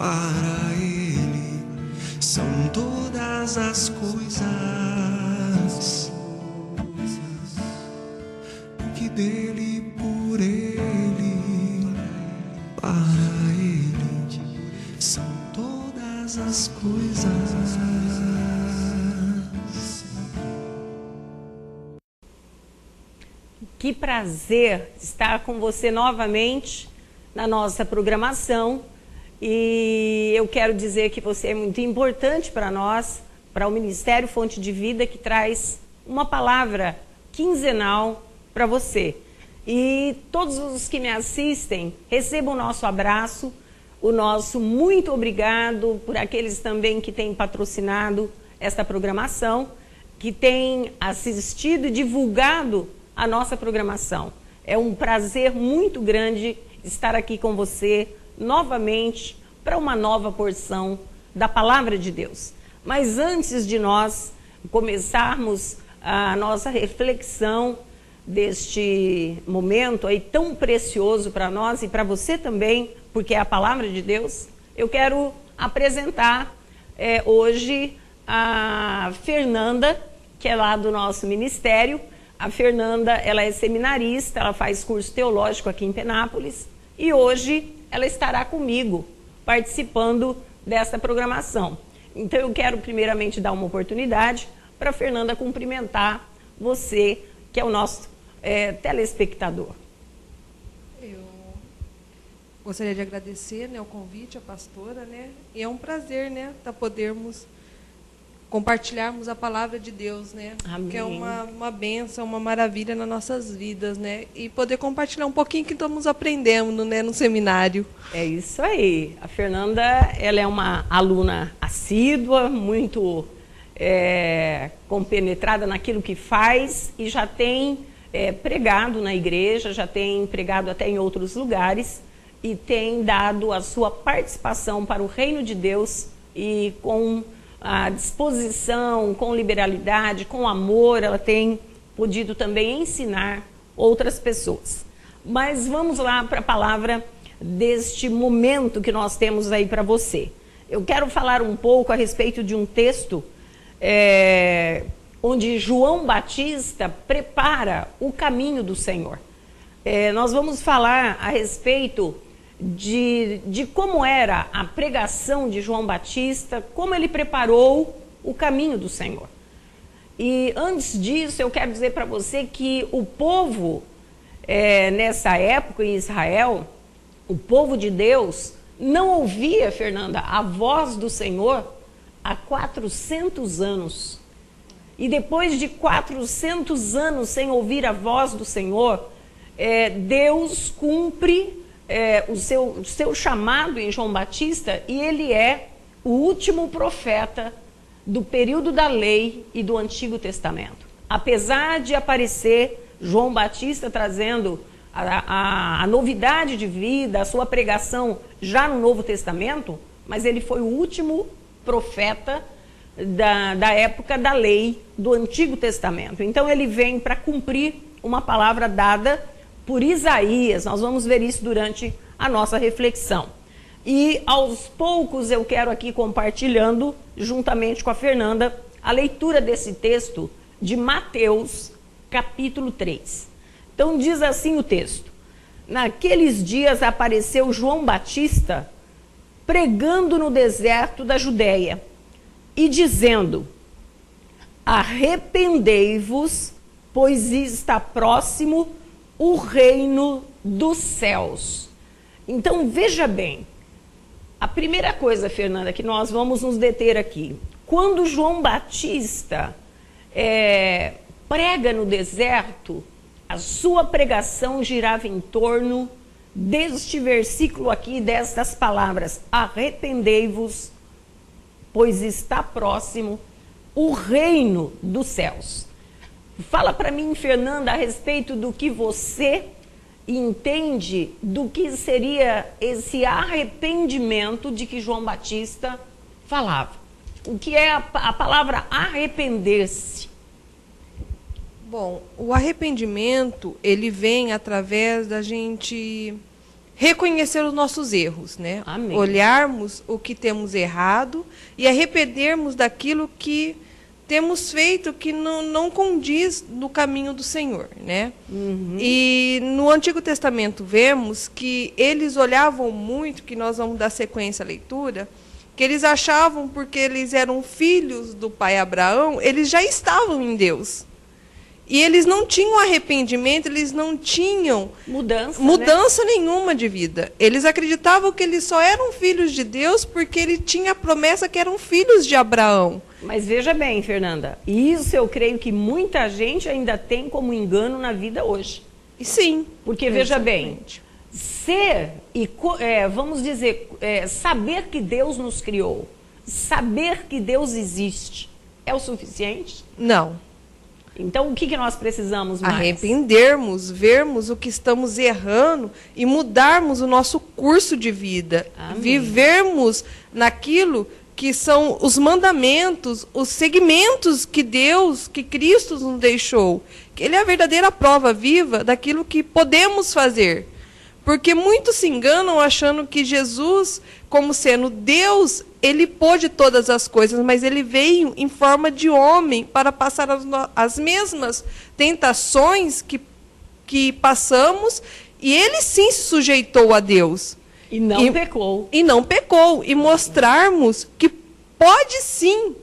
para Ele são todas as coisas que dele, por Ele, para Ele são todas as coisas. Que prazer estar com você novamente na nossa programação, e eu quero dizer que você é muito importante para nós, para o Ministério Fonte de Vida, que traz uma palavra quinzenal para você. E todos os que me assistem, recebam o nosso abraço, o nosso muito obrigado por aqueles também que têm patrocinado esta programação, que têm assistido e divulgado a nossa programação. É um prazer muito grande estar aqui com você novamente para uma nova porção da Palavra de Deus. Mas antes de nós começarmos a nossa reflexão deste momento aí tão precioso para nós e para você também, porque é a Palavra de Deus, eu quero apresentar hoje a Fernanda, que é lá do nosso ministério. A Fernanda, ela é seminarista, ela faz curso teológico aqui em Penápolis e hoje ela estará comigo participando dessa programação. Então eu quero primeiramente dar uma oportunidade para a Fernanda cumprimentar você, que é o nosso telespectador. Eu gostaria de agradecer, né, o convite à pastora, né, e é um prazer, né, podermos compartilharmos a palavra de Deus, né? Amém. Que é uma bênção, uma maravilha nas nossas vidas, né? E poder compartilhar um pouquinho que estamos aprendendo, né, no seminário. É isso aí. A Fernanda, ela é uma aluna assídua, muito compenetrada naquilo que faz e já tem pregado na igreja, já tem pregado até em outros lugares e tem dado a sua participação para o reino de Deus e com a disposição, com liberalidade, com amor, ela tem podido também ensinar outras pessoas. Mas vamos lá para a palavra deste momento que nós temos aí para você. Eu quero falar um pouco a respeito de um texto onde João Batista prepara o caminho do Senhor. Nós vamos falar a respeito de como era a pregação de João Batista, como ele preparou o caminho do Senhor. E antes disso, eu quero dizer para você que o povo, nessa época em Israel, o povo de Deus, não ouvia, Fernanda, a voz do Senhor há 400 anos. E depois de 400 anos sem ouvir a voz do Senhor, Deus cumpre o seu chamado em João Batista, e ele é o último profeta do período da lei e do Antigo Testamento. Apesar de aparecer João Batista trazendo a novidade de vida, a sua pregação já no Novo Testamento, mas ele foi o último profeta da época da lei do Antigo Testamento. Então ele vem para cumprir uma palavra dada por Isaías. Nós vamos ver isso durante a nossa reflexão. E aos poucos eu quero aqui compartilhando, juntamente com a Fernanda, a leitura desse texto de Mateus, capítulo 3. Então diz assim o texto: naqueles dias apareceu João Batista pregando no deserto da Judéia e dizendo: arrependei-vos, pois está próximo o reino dos céus. Então, veja bem, a primeira coisa, Fernanda, que nós vamos nos deter aqui, quando João Batista prega no deserto, a sua pregação girava em torno deste versículo aqui, destas palavras: arrependei-vos, pois está próximo o reino dos céus. Fala para mim, Fernanda, a respeito do que você entende do que seria esse arrependimento de que João Batista falava. O que é a palavra arrepender-se? Bom, o arrependimento, ele vem através da gente reconhecer os nossos erros, né? Amém. Olharmos o que temos errado e arrependermos daquilo que temos feito que não condiz no caminho do Senhor, né? E no Antigo Testamento vemos que eles olhavam muito, que nós vamos dar sequência à leitura, que eles achavam, porque eles eram filhos do pai Abraão, eles já estavam em Deus. E eles não tinham arrependimento, eles não tinham mudança nenhuma de vida. Eles acreditavam que eles só eram filhos de Deus porque ele tinha a promessa que eram filhos de Abraão. Mas veja bem, Fernanda, isso eu creio que muita gente ainda tem como engano na vida hoje. E sim. Porque veja bem, ser e vamos dizer, saber que Deus nos criou, saber que Deus existe, é o suficiente? Não. Então, o que nós precisamos mais? Arrependermos, vermos o que estamos errando e mudarmos o nosso curso de vida. Amém. Vivermos naquilo que são os mandamentos, os segmentos que Deus, que Cristo nos deixou. Ele é a verdadeira prova viva daquilo que podemos fazer. Porque muitos se enganam achando que Jesus, como sendo Deus, ele pôde todas as coisas, mas ele veio em forma de homem para passar as mesmas tentações que passamos, e ele sim se sujeitou a Deus. E não pecou. E não pecou. E mostrarmos que pode sim,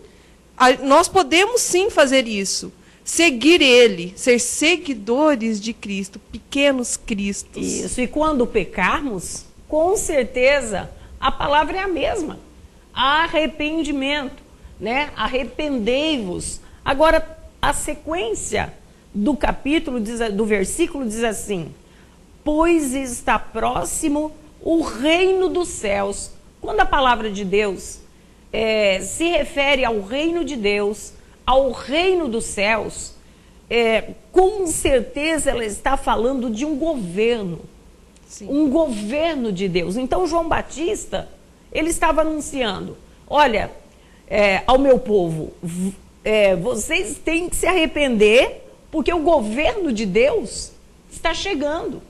nós podemos sim fazer isso. Seguir ele, ser seguidores de Cristo, pequenos cristos. Isso, e quando pecarmos, com certeza, a palavra é a mesma. Arrependimento, né? Arrependei-vos. Agora, a sequência do capítulo, do versículo diz assim: pois está próximo o reino dos céus. Quando a palavra de Deus se refere ao reino de Deus, ao reino dos céus, com certeza ela está falando de um governo. Sim. Um governo de Deus. Então João Batista, ele estava anunciando: olha, ao meu povo, vocês têm que se arrepender, porque o governo de Deus está chegando,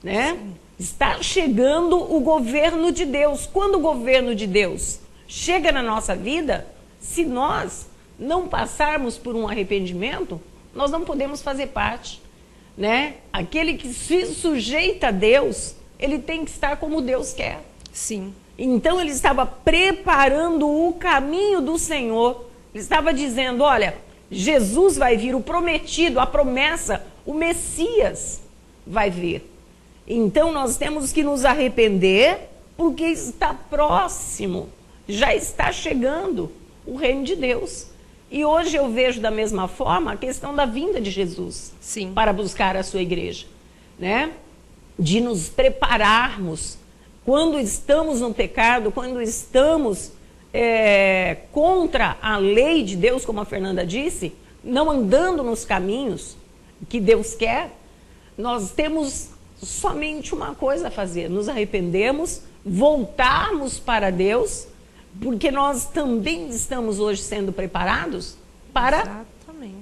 né? Sim. Está chegando o governo de Deus. Quando o governo de Deus chega na nossa vida, se nós não passarmos por um arrependimento, nós não podemos fazer parte, né? Aquele que se sujeita a Deus, ele tem que estar como Deus quer. Sim. Então ele estava preparando o caminho do Senhor. Ele estava dizendo: olha, Jesus vai vir, o prometido, a promessa, o Messias vai vir. Então nós temos que nos arrepender, porque está próximo, já está chegando o reino de Deus. E hoje eu vejo da mesma forma a questão da vinda de Jesus. Sim. Para buscar a sua igreja, né? De nos prepararmos quando estamos no pecado, quando estamos contra a lei de Deus, como a Fernanda disse, não andando nos caminhos que Deus quer. Nós temos somente uma coisa a fazer: nos arrependermos, voltarmos para Deus, porque nós também estamos hoje sendo preparados para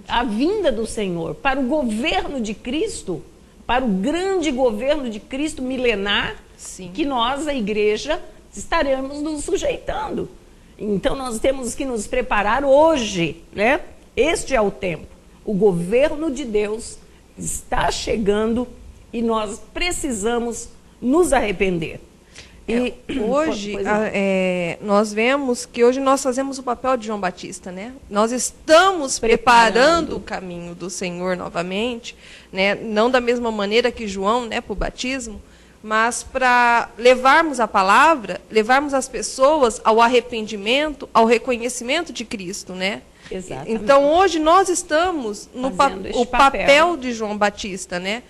a vinda do Senhor, para o governo de Cristo, para o grande governo de Cristo milenar. Sim. Que nós, a igreja, estaremos nos sujeitando. Então nós temos que nos preparar hoje, né? Este é o tempo. O governo de Deus está chegando e nós precisamos nos arrepender. Hoje, nós vemos que hoje nós fazemos o papel de João Batista, né? Nós estamos preparando o caminho do Senhor novamente, né? Não da mesma maneira que João, né, para o batismo, mas para levarmos a palavra, levarmos as pessoas ao arrependimento, ao reconhecimento de Cristo, né? Exatamente. Então, hoje nós estamos no papel de João Batista, né?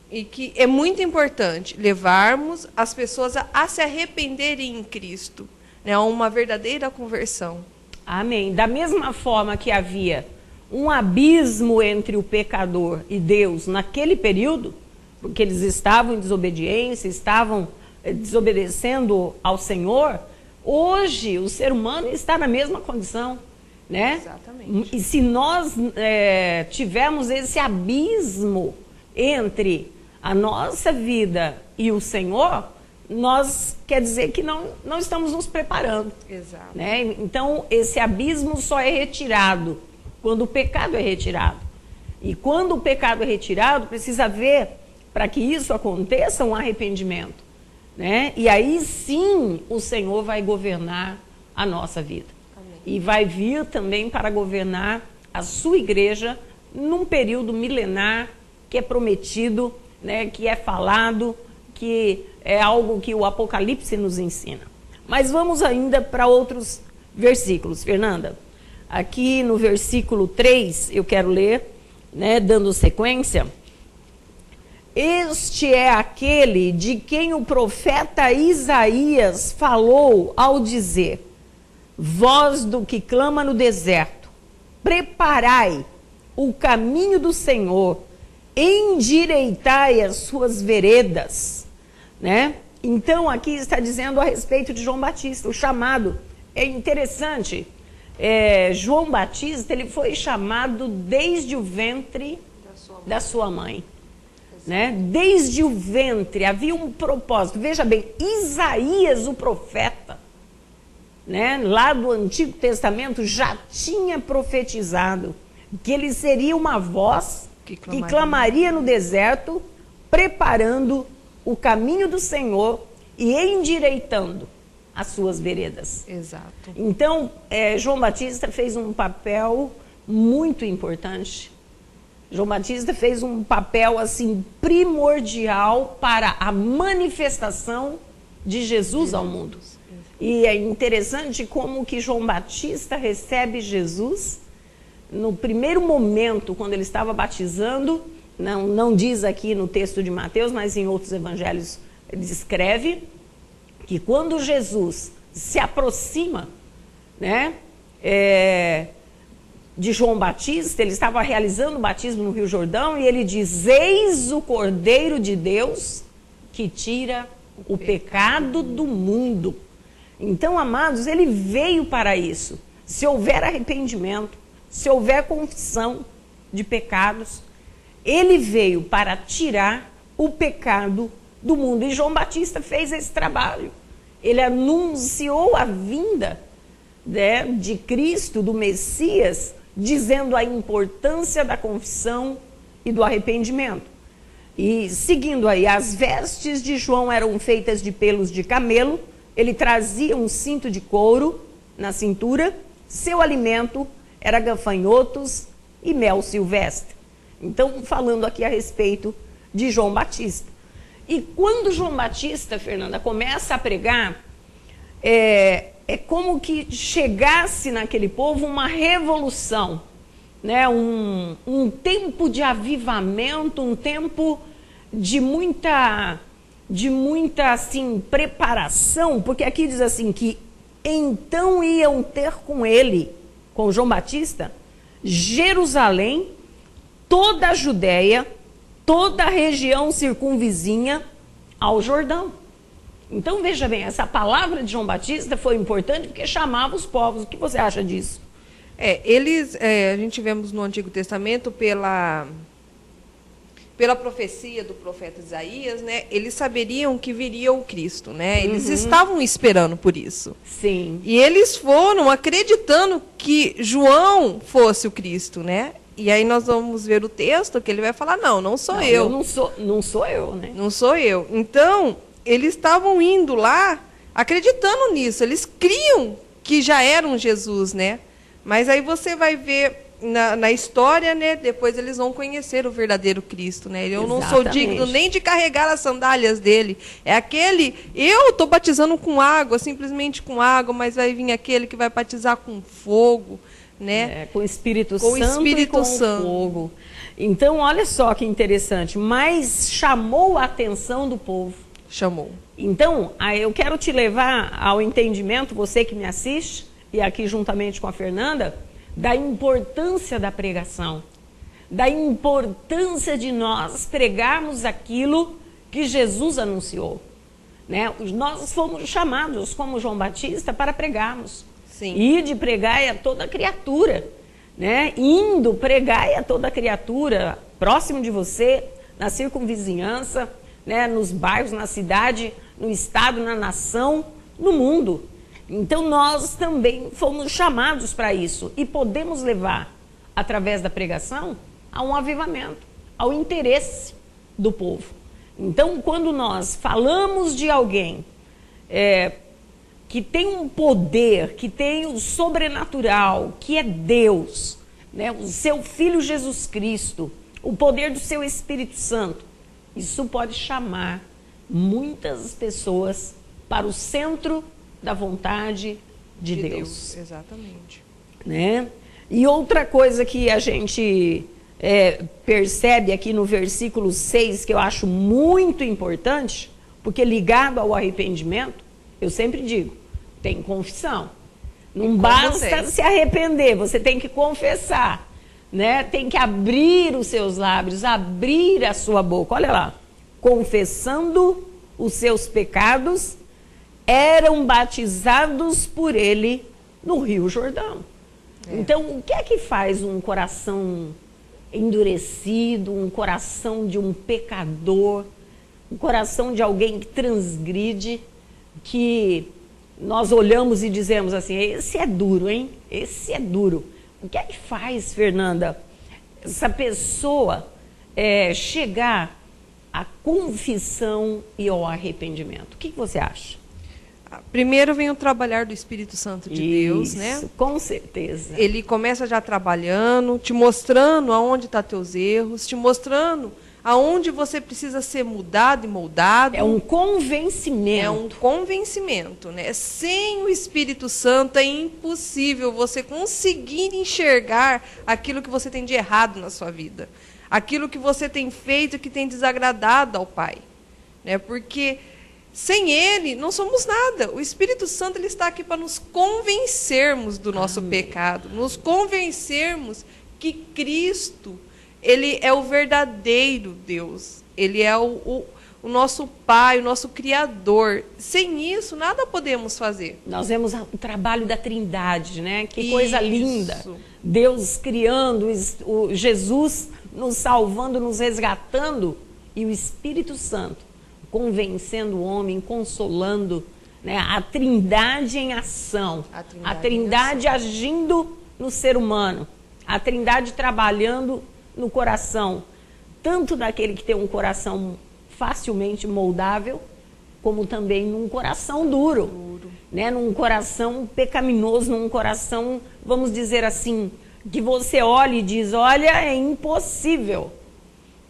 E que é muito importante levarmos as pessoas a se arrependerem em Cristo, né? A uma verdadeira conversão. Amém. Da mesma forma que havia um abismo entre o pecador e Deus naquele período, porque eles estavam em desobediência, estavam desobedecendo ao Senhor, hoje o ser humano está na mesma condição, né? Exatamente. E se nós tivermos esse abismo entre a nossa vida e o Senhor, nós quer dizer que não estamos nos preparando. Exato. Né? Então, esse abismo só é retirado quando o pecado é retirado. E quando o pecado é retirado, precisa haver, para que isso aconteça, um arrependimento. Né? E aí sim o Senhor vai governar a nossa vida. Amém. E vai vir também para governar a sua igreja num período milenar que é prometido, né, que é falado, que é algo que o Apocalipse nos ensina. Mas vamos ainda para outros versículos, Fernanda. Aqui no versículo 3, eu quero ler, né, dando sequência. Este é aquele de quem o profeta Isaías falou ao dizer: voz do que clama no deserto, preparai o caminho do Senhor, endireitai as suas veredas. Né? Então aqui está dizendo a respeito de João Batista, o chamado. É interessante, João Batista, ele foi chamado desde o ventre da sua mãe. Né? Desde o ventre havia um propósito. Veja bem, Isaías, o profeta, né, lá do Antigo Testamento, já tinha profetizado que ele seria uma voz que clamaria no deserto, preparando o caminho do Senhor e endireitando as suas veredas. Exato. Então, João Batista fez um papel muito importante. João Batista fez um papel assim primordial para a manifestação de Jesus ao mundo. E é interessante como que João Batista recebe Jesus no primeiro momento, quando ele estava batizando. Não diz aqui no texto de Mateus, mas em outros evangelhos ele descreve que quando Jesus se aproxima, né, de João Batista, ele estava realizando o batismo no Rio Jordão, e ele diz: eis o Cordeiro de Deus que tira o pecado do mundo. Então, amados, ele veio para isso. Se houver arrependimento, se houver confissão de pecados, ele veio para tirar o pecado do mundo. E João Batista fez esse trabalho. Ele anunciou a vinda, né, de Cristo, do Messias, dizendo a importância da confissão e do arrependimento. E seguindo aí, as vestes de João eram feitas de pelos de camelo, ele trazia um cinto de couro na cintura, seu alimento era gafanhotos e mel silvestre. Então, falando aqui a respeito de João Batista. E quando João Batista, Fernanda, começa a pregar, é como que chegasse naquele povo uma revolução, né? Um tempo de avivamento, um tempo de muita assim, preparação, porque aqui diz assim que então iam ter com ele, com João Batista, Jerusalém, toda a Judéia, toda a região circunvizinha ao Jordão. Então, veja bem, essa palavra de João Batista foi importante porque chamava os povos. O que você acha disso? A gente vemos no Antigo Testamento, pela profecia do profeta Isaías, né, eles saberiam que viria o Cristo, né? Eles estavam esperando por isso. Sim. E eles foram acreditando que João fosse o Cristo, né? E aí nós vamos ver o texto que ele vai falar: não sou eu. Não sou eu, né? Não sou eu. Então, eles estavam indo lá acreditando nisso. Eles criam que já eram Jesus, né? Mas aí você vai ver na história, né? Depois eles vão conhecer o verdadeiro Cristo, né? Eu não sou digno nem de carregar as sandálias dele. É aquele... Eu estou batizando com água, simplesmente com água, mas vai vir aquele que vai batizar com fogo, né? Com o Espírito Santo e com fogo. Então, olha só que interessante. Mas chamou a atenção do povo. Chamou. Então, eu quero te levar ao entendimento, você que me assiste, e aqui juntamente com a Fernanda, da importância da pregação, da importância de nós pregarmos aquilo que Jesus anunciou, né? Nós fomos chamados, como João Batista, para pregarmos. Sim. Ide pregai a toda criatura, né? Indo pregai a toda criatura próximo de você, na circunvizinhança, né, nos bairros, na cidade, no estado, na nação, no mundo. Então nós também fomos chamados para isso e podemos levar, através da pregação, a um avivamento, ao interesse do povo. Então, quando nós falamos de alguém que tem um poder, que tem o sobrenatural, que é Deus, né, o seu Filho Jesus Cristo, o poder do seu Espírito Santo, isso pode chamar muitas pessoas para o centro da vontade de Deus. Exatamente. Né? E outra coisa que a gente percebe aqui no versículo 6, que eu acho muito importante, porque ligado ao arrependimento, eu sempre digo, tem confissão. Não basta se arrepender, você tem que confessar, né? Tem que abrir os seus lábios, abrir a sua boca. Olha lá, confessando os seus pecados, eram batizados por ele no Rio Jordão. Então, o que é que faz um coração endurecido, um coração de um pecador, um coração de alguém que transgride, que nós olhamos e dizemos assim, esse é duro, hein? Esse é duro. O que é que faz, Fernanda, essa pessoa chegar à confissão e ao arrependimento? O que você acha? Primeiro vem o trabalhar do Espírito Santo de Deus, né? Com certeza. Ele começa já trabalhando, te mostrando aonde estão teus erros, te mostrando aonde você precisa ser mudado e moldado. É um convencimento. É um convencimento, né? Sem o Espírito Santo é impossível você conseguir enxergar aquilo que você tem de errado na sua vida. Aquilo que você tem feito que tem desagradado ao Pai. Né? Porque sem Ele, não somos nada. O Espírito Santo ele está aqui para nos convencermos do nosso pecado, nos convencermos que Cristo, Ele é o verdadeiro Deus. Ele é o nosso Pai, o nosso Criador. Sem isso, nada podemos fazer. Nós vemos o trabalho da Trindade, né? Que coisa linda. Deus criando, o Jesus nos salvando, nos resgatando, e o Espírito Santo convencendo o homem, consolando, né? A Trindade em ação, a Trindade agindo no ser humano, a Trindade trabalhando no coração, tanto daquele que tem um coração facilmente moldável, como também num coração duro. Né? Num coração pecaminoso, num coração, vamos dizer assim, que você olha e diz, olha, é impossível,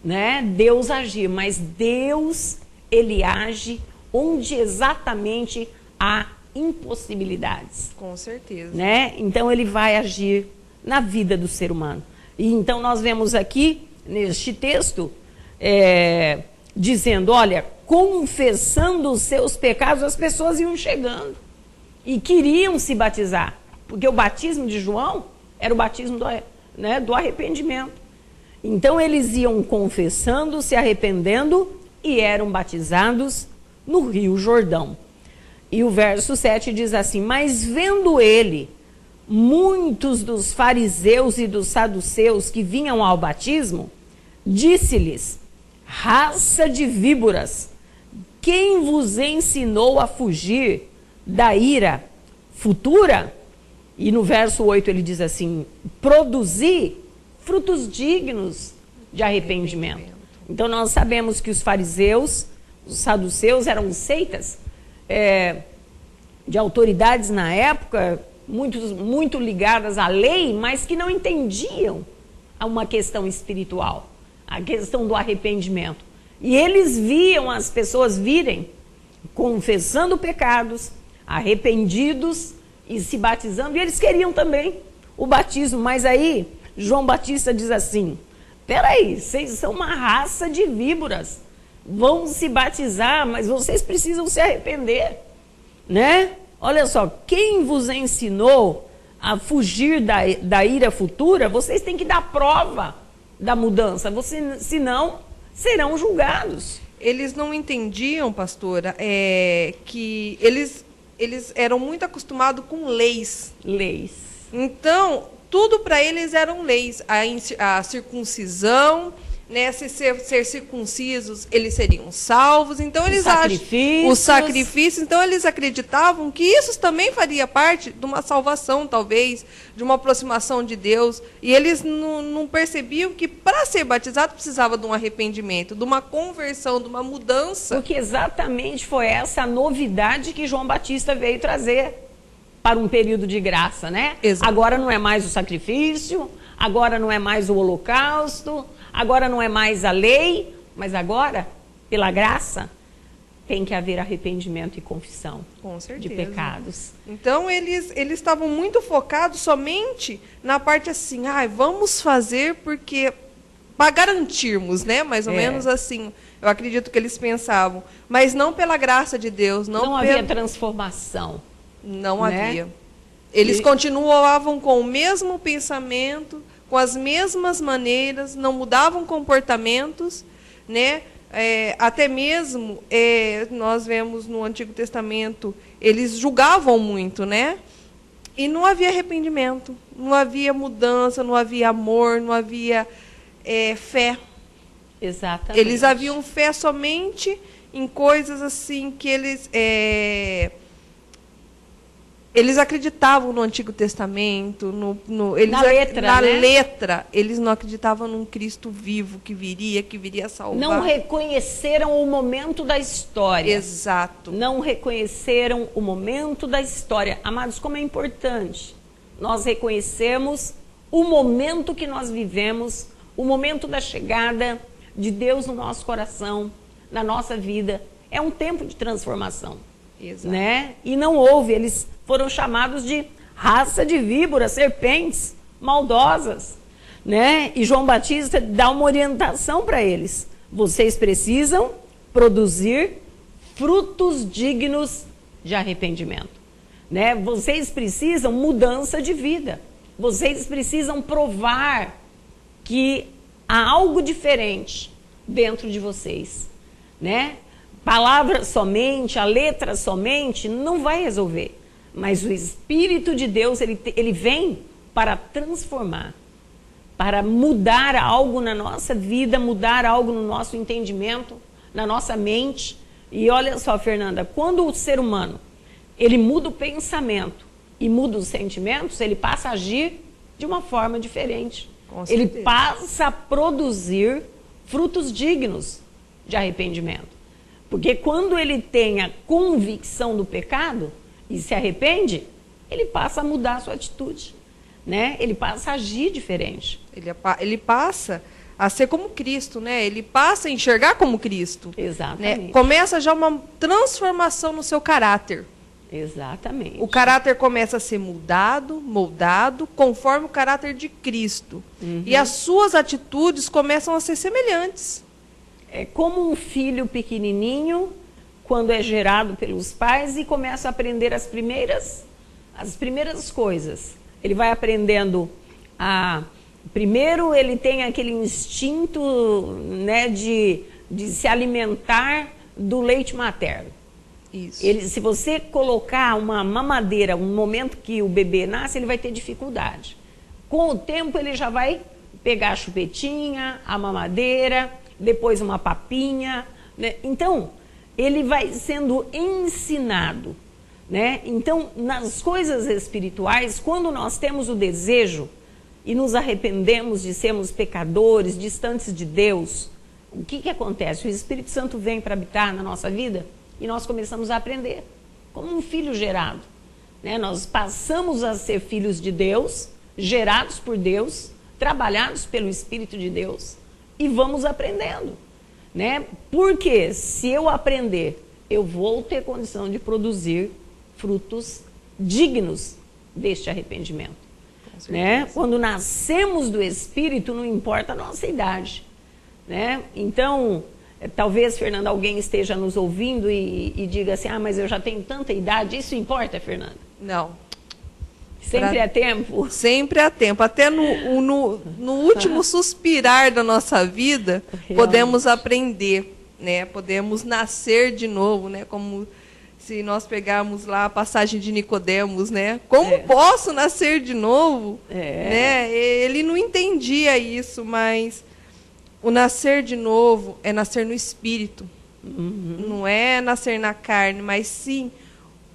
né? Deus agir, mas Deus, Ele age onde exatamente há impossibilidades. Com certeza. Né? Então, Ele vai agir na vida do ser humano. E então, nós vemos aqui, neste texto, dizendo, olha, confessando os seus pecados, as pessoas iam chegando e queriam se batizar. Porque o batismo de João era o batismo do arrependimento. Então, eles iam confessando, se arrependendo, e eram batizados no Rio Jordão. E o verso 7 diz assim, mas vendo ele muitos dos fariseus e dos saduceus que vinham ao batismo, disse-lhes, raça de víboras, quem vos ensinou a fugir da ira futura? E no verso 8 ele diz assim, produzi frutos dignos de arrependimento. Então, nós sabemos que os fariseus, os saduceus eram seitas de autoridades na época, muito ligadas à lei, mas que não entendiam uma questão espiritual, a questão do arrependimento. E eles viam as pessoas virem confessando pecados, arrependidos e se batizando, e eles queriam também o batismo, mas aí João Batista diz assim, peraí, vocês são uma raça de víboras, vão se batizar, mas vocês precisam se arrepender, né? Olha só, quem vos ensinou a fugir da ira futura, vocês têm que dar prova da mudança, senão serão julgados. Eles não entendiam, pastora, que eles eram muito acostumados com leis. Então, tudo para eles eram leis. A circuncisão, né, se ser circuncisos, eles seriam salvos. Então os sacrifícios, então eles acreditavam que isso também faria parte de uma salvação, talvez, de uma aproximação de Deus. E eles não percebiam que para ser batizado precisava de um arrependimento, de uma conversão, de uma mudança. Porque exatamente foi essa novidade que João Batista veio trazer para um período de graça, né? Exato. Agora não é mais o sacrifício, agora não é mais o holocausto, agora não é mais a lei, mas agora, pela graça, tem que haver arrependimento e confissão de pecados. Então, eles estavam muito focados somente na parte assim, vamos fazer porque... para garantirmos, né? Mais ou menos assim, eu acredito que eles pensavam. Mas não pela graça de Deus. Não havia transformação. Não havia. Eles continuavam com o mesmo pensamento, com as mesmas maneiras, não mudavam comportamentos, né? Até mesmo, nós vemos no Antigo Testamento, eles julgavam muito, né? E não havia arrependimento, não havia mudança, não havia amor, não havia fé. Exatamente. Eles haviam fé somente em coisas assim que eles acreditavam no Antigo Testamento, na letra. Eles não acreditavam num Cristo vivo que viria salvar. Não reconheceram o momento da história. Exato. Não reconheceram o momento da história. Amados, como é importante nós reconhecemos o momento que nós vivemos, o momento da chegada de Deus no nosso coração, na nossa vida. É um tempo de transformação. Exato. Né? E não houve, eles foram chamados de raça de víboras, serpentes maldosas, né? E João Batista dá uma orientação para eles. Vocês precisam produzir frutos dignos de arrependimento, né? Vocês precisam mudança de vida. Vocês precisam provar que há algo diferente dentro de vocês, né? Palavra somente, a letra somente, não vai resolver. Mas o Espírito de Deus, ele vem para transformar, para mudar algo na nossa vida, mudar algo no nosso entendimento, na nossa mente. E olha só, Fernanda, quando o ser humano, ele muda o pensamento e muda os sentimentos, ele passa a agir de uma forma diferente. Ele passa a produzir frutos dignos de arrependimento. Porque quando ele tem a convicção do pecado e se arrepende, ele passa a mudar a sua atitude, né? Ele passa a agir diferente. Ele passa a ser como Cristo, né? Ele passa a enxergar como Cristo. Exatamente. Né? Começa já uma transformação no seu caráter. Exatamente. O caráter começa a ser moldado conforme o caráter de Cristo. Uhum. E as suas atitudes começam a ser semelhantes. É como um filho pequenininho, quando é gerado pelos pais e começa a aprender as primeiras coisas. Ele vai aprendendo primeiro ele tem aquele instinto, né, de se alimentar do leite materno. Isso. Se você colocar uma mamadeira, um momento que o bebê nasce, ele vai ter dificuldade. Com o tempo ele já vai pegar a chupetinha, a mamadeira, depois uma papinha, né? Então, ele vai sendo ensinado, né? Então, nas coisas espirituais, quando nós temos o desejo e nos arrependemos de sermos pecadores, distantes de Deus, o que acontece? O Espírito Santo vem para habitar na nossa vida e nós começamos a aprender, como um filho gerado, né? Nós passamos a ser filhos de Deus, gerados por Deus, trabalhados pelo Espírito de Deus, e vamos aprendendo, né? Porque se eu aprender, eu vou ter condição de produzir frutos dignos deste arrependimento, né? Quando nascemos do Espírito, não importa a nossa idade, né? Então, talvez, Fernanda, alguém esteja nos ouvindo e diga assim, mas eu já tenho tanta idade, isso importa, Fernanda? Não. Sempre há tempo? Sempre há tempo. Até no último suspirar da nossa vida, podemos aprender, né? Podemos nascer de novo, né? Como se nós pegarmos lá a passagem de Nicodemos, né? Como posso nascer de novo? Né? Ele não entendia isso, mas O nascer de novo é nascer no espírito. Não é nascer na carne, mas sim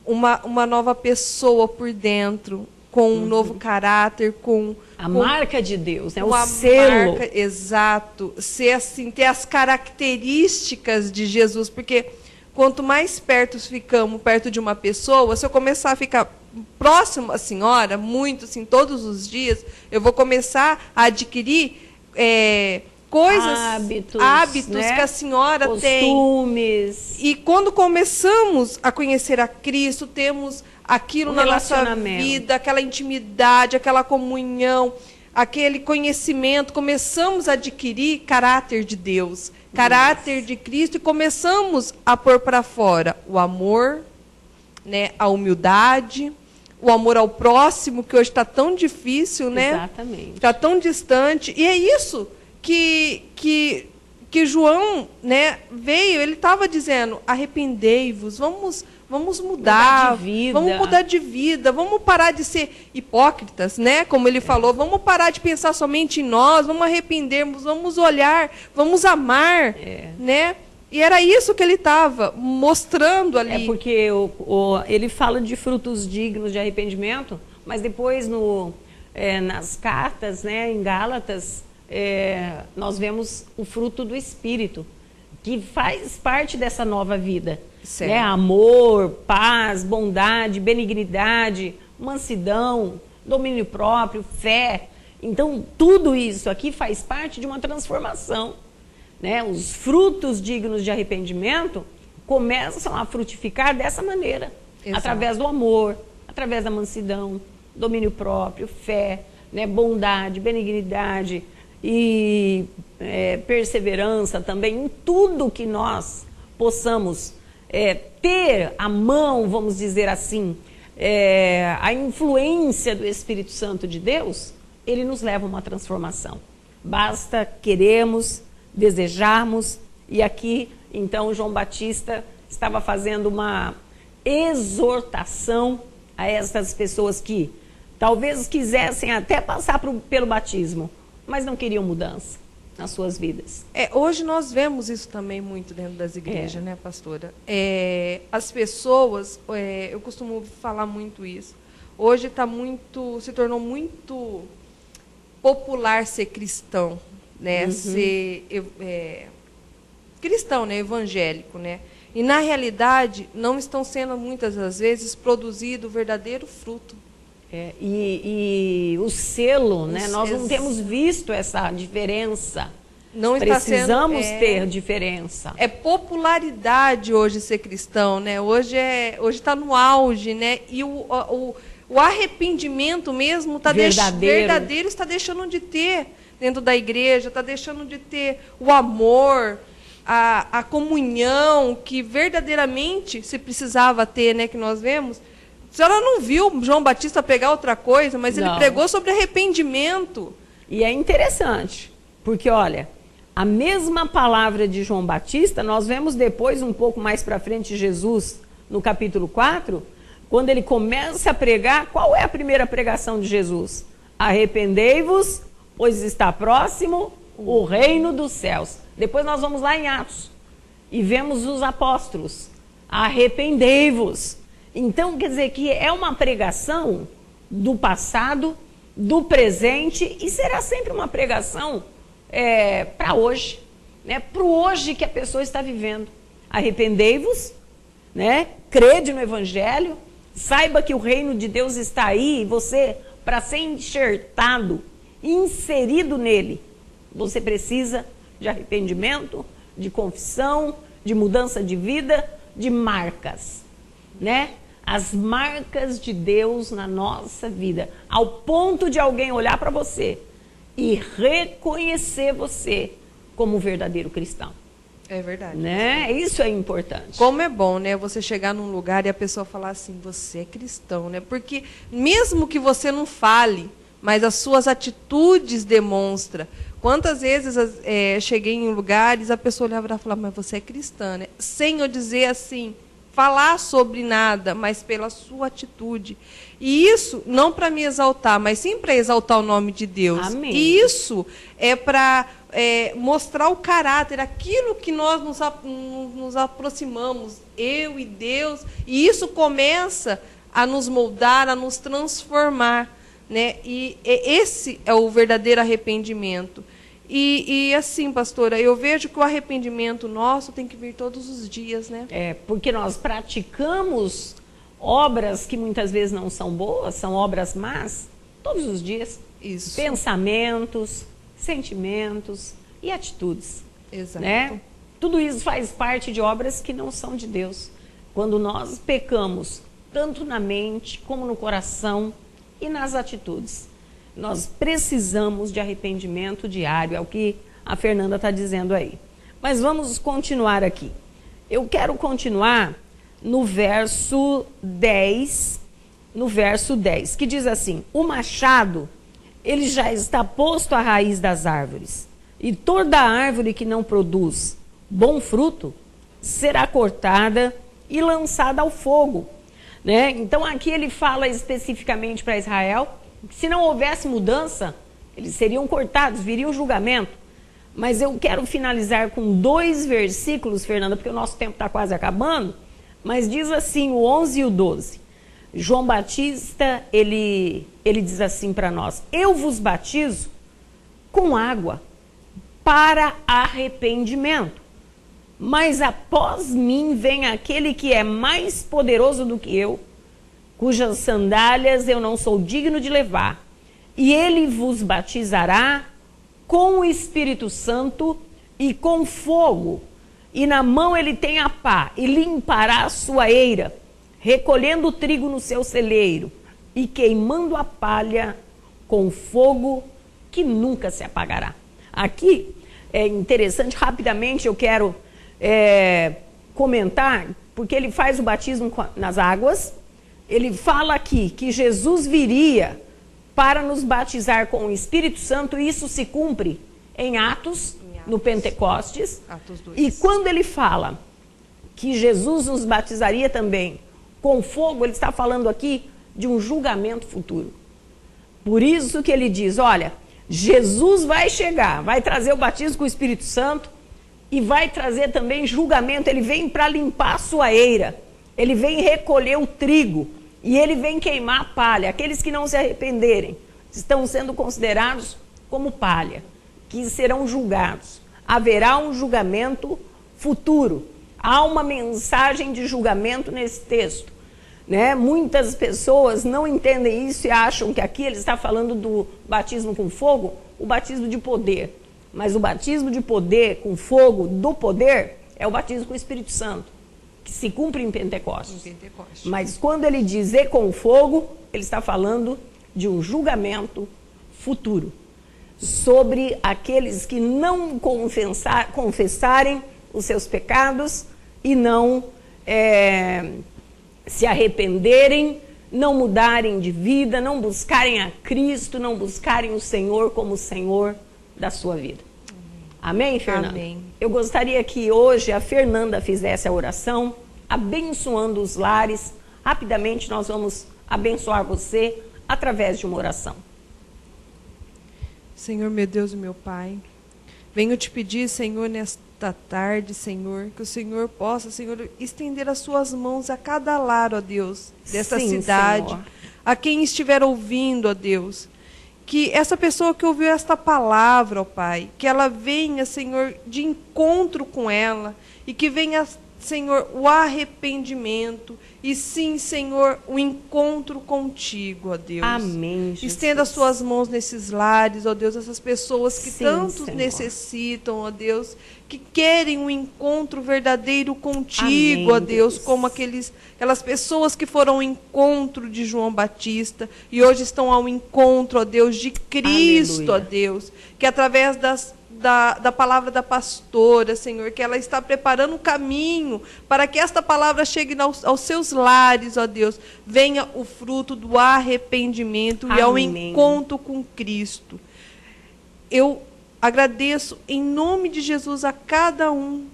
uma nova pessoa por dentro, com um novo caráter, com a marca de Deus, né? O selo. Marca, exato. Ser assim, ter as características de Jesus, porque quanto mais perto ficamos, perto de uma pessoa, se eu começar a ficar próximo à senhora, muito assim, todos os dias, eu vou começar a adquirir coisas, hábitos, né? Que a senhora costumes. tem. E quando começamos a conhecer a Cristo, temos aquilo na nossa vida, aquela intimidade, aquela comunhão, aquele conhecimento, começamos a adquirir caráter de Deus, caráter de Cristo, e começamos a pôr para fora o amor, né, a humildade, o amor ao próximo, que hoje está tão difícil, né? Exatamente. Está tão distante. E é isso que João, né, veio, ele estava dizendo, arrependei-vos, vamos mudar vamos mudar de vida, vamos parar de ser hipócritas, né? Como ele falou, vamos parar de pensar somente em nós, vamos arrependermos, vamos olhar, vamos amar, né? E era isso que ele estava mostrando ali. É porque ele fala de frutos dignos de arrependimento, mas depois nas cartas, né, em Gálatas, nós vemos o fruto do Espírito, que faz parte dessa nova vida. Né? Amor, paz, bondade, benignidade, mansidão, domínio próprio, fé. Então, tudo isso aqui faz parte de uma transformação. Né? Os frutos dignos de arrependimento começam a frutificar dessa maneira. Exato. Através do amor, através da mansidão, domínio próprio, fé, né? Bondade, benignidade e perseverança também, em tudo que nós possamos ter a mão, vamos dizer assim, a influência do Espírito Santo de Deus, ele nos leva a uma transformação. Basta queremos, desejarmos, e aqui, então, João Batista estava fazendo uma exortação a essas pessoas que talvez quisessem até passar pelo batismo, mas não queriam mudança nas suas vidas. Hoje nós vemos isso também muito dentro das igrejas, né, pastora? As pessoas, eu costumo falar muito isso, hoje se tornou muito popular ser cristão, né? Ser cristão, né? Evangélico, né? E na realidade não estão sendo muitas das vezes produzido o verdadeiro fruto. E o selo, né? Nós não temos visto essa diferença. Não precisamos ter diferença. É popularidade hoje ser cristão, né? Hoje está no auge, né? E o arrependimento mesmo verdadeiro está deixando de ter dentro da igreja, está deixando de ter o amor, a comunhão que verdadeiramente se precisava ter, né? Que nós vemos. A senhora não viu João Batista pegar outra coisa, mas ele pregou sobre arrependimento. E é interessante, porque, olha, a mesma palavra de João Batista, nós vemos depois, um pouco mais para frente, Jesus, no capítulo 4, quando ele começa a pregar, qual é a primeira pregação de Jesus? Arrependei-vos, pois está próximo o reino dos céus. Depois nós vamos lá em Atos e vemos os apóstolos. Arrependei-vos. Então, quer dizer que é uma pregação do passado, do presente, e será sempre uma pregação para hoje, né? Para o hoje que a pessoa está vivendo. Arrependei-vos, né? Crede no Evangelho, saiba que o reino de Deus está aí, e você, para ser enxertado, inserido nele, você precisa de arrependimento, de confissão, de mudança de vida, de marcas, né? As marcas de Deus na nossa vida, ao ponto de alguém olhar para você e reconhecer você como um verdadeiro cristão. É verdade. Né? Isso é importante. Como é bom, né, você chegar num lugar e a pessoa falar assim, você é cristão, né? Porque mesmo que você não fale, mas as suas atitudes demonstram. Quantas vezes cheguei em lugares, a pessoa olhava e falava, mas você é cristã, né? Sem eu dizer assim, falar sobre nada, mas pela sua atitude. E isso não para me exaltar, mas sim para exaltar o nome de Deus. Amém. E isso é para mostrar o caráter, aquilo que nós nos aproximamos, eu e Deus, e isso começa a nos moldar, a nos transformar, né? E esse é o verdadeiro arrependimento. E assim, pastora, eu vejo que o arrependimento nosso tem que vir todos os dias, né? Porque nós praticamos obras que muitas vezes não são boas, são obras más, todos os dias. Isso. Pensamentos, sentimentos e atitudes. Exato. Né? Tudo isso faz parte de obras que não são de Deus. Quando nós pecamos, tanto na mente como no coração e nas atitudes, nós precisamos de arrependimento diário, é o que a Fernanda está dizendo aí. Mas vamos continuar aqui. Eu quero continuar no verso 10, que diz assim: o machado, ele já está posto à raiz das árvores, e toda árvore que não produz bom fruto será cortada e lançada ao fogo. Né? Então aqui ele fala especificamente para Israel, se não houvesse mudança, eles seriam cortados, viria o julgamento. Mas eu quero finalizar com 2 versículos, Fernanda, porque o nosso tempo está quase acabando, mas diz assim, o 11 e o 12. João Batista, ele diz assim para nós: eu vos batizo com água para arrependimento, mas após mim vem aquele que é mais poderoso do que eu, cujas sandálias eu não sou digno de levar, e ele vos batizará com o Espírito Santo e com fogo, e na mão ele tem a pá, e limpará a sua eira, recolhendo o trigo no seu celeiro, e queimando a palha com fogo que nunca se apagará. Aqui é interessante, rapidamente eu quero comentar, porque ele faz o batismo nas águas. Ele fala aqui que Jesus viria para nos batizar com o Espírito Santo, e isso se cumpre em Atos, no Pentecostes. Atos 2. E quando ele fala que Jesus nos batizaria também com fogo, ele está falando aqui de um julgamento futuro. Por isso que ele diz, olha, Jesus vai chegar, vai trazer o batismo com o Espírito Santo e vai trazer também julgamento. Ele vem para limpar a sua eira, ele vem recolher o trigo e ele vem queimar a palha. Aqueles que não se arrependerem estão sendo considerados como palha, que serão julgados. Haverá um julgamento futuro. Há uma mensagem de julgamento nesse texto, né? Muitas pessoas não entendem isso e acham que aqui ele está falando do batismo com fogo, o batismo de poder. Mas o batismo de poder com fogo, do poder, é o batismo com o Espírito Santo, que se cumpre em Pentecostes. Mas quando ele diz e com fogo, ele está falando de um julgamento futuro sobre aqueles que não confessarem os seus pecados e não se arrependerem, não mudarem de vida, não buscarem a Cristo, não buscarem o Senhor como o Senhor da sua vida. Amém, Fernanda? Amém. Eu gostaria que hoje a Fernanda fizesse a oração, abençoando os lares. Rapidamente nós vamos abençoar você através de uma oração. Senhor, meu Deus e meu Pai, venho te pedir, Senhor, nesta tarde, Senhor, que o Senhor possa, Senhor, estender as suas mãos a cada lar, ó Deus, desta cidade, Senhor, a quem estiver ouvindo, ó Deus, que essa pessoa que ouviu esta palavra, ó Pai, que ela venha, Senhor, de encontro com ela, e que venha, Senhor, o arrependimento, e sim, Senhor, o encontro contigo, ó Deus. Amém, Jesus. Estenda as suas mãos nesses lares, ó Deus, essas pessoas que sim, tanto Senhor, necessitam, ó Deus, que querem um encontro verdadeiro contigo, amém, ó Deus, como aquelas pessoas que foram ao encontro de João Batista e hoje estão ao encontro, ó Deus, de Cristo, aleluia, ó Deus, que através da palavra da pastora, Senhor, que ela está preparando o caminho para que esta palavra chegue aos seus lares, ó Deus, venha o fruto do arrependimento, amém, e ao encontro com Cristo. Eu agradeço em nome de Jesus a cada um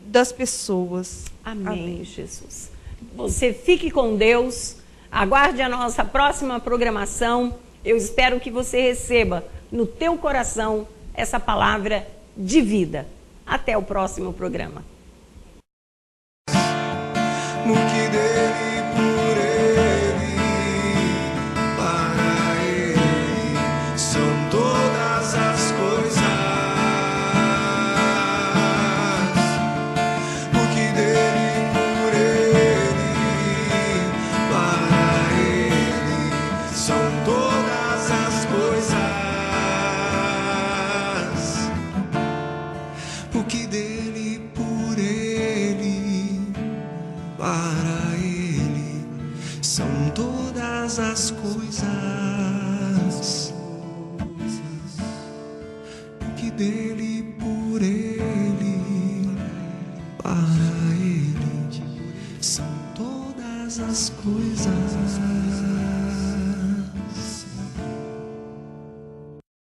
das pessoas. Amém, amém, Jesus. Você fique com Deus. Aguarde a nossa próxima programação. Eu espero que você receba no teu coração essa palavra de vida. Até o próximo programa. No que dele, por ele, para ele, são todas as coisas. No que dele, por ele, para ele, são todas as coisas. O que dele, por ele, para ele, são todas as coisas. O que dele, por ele, para ele, são todas as coisas.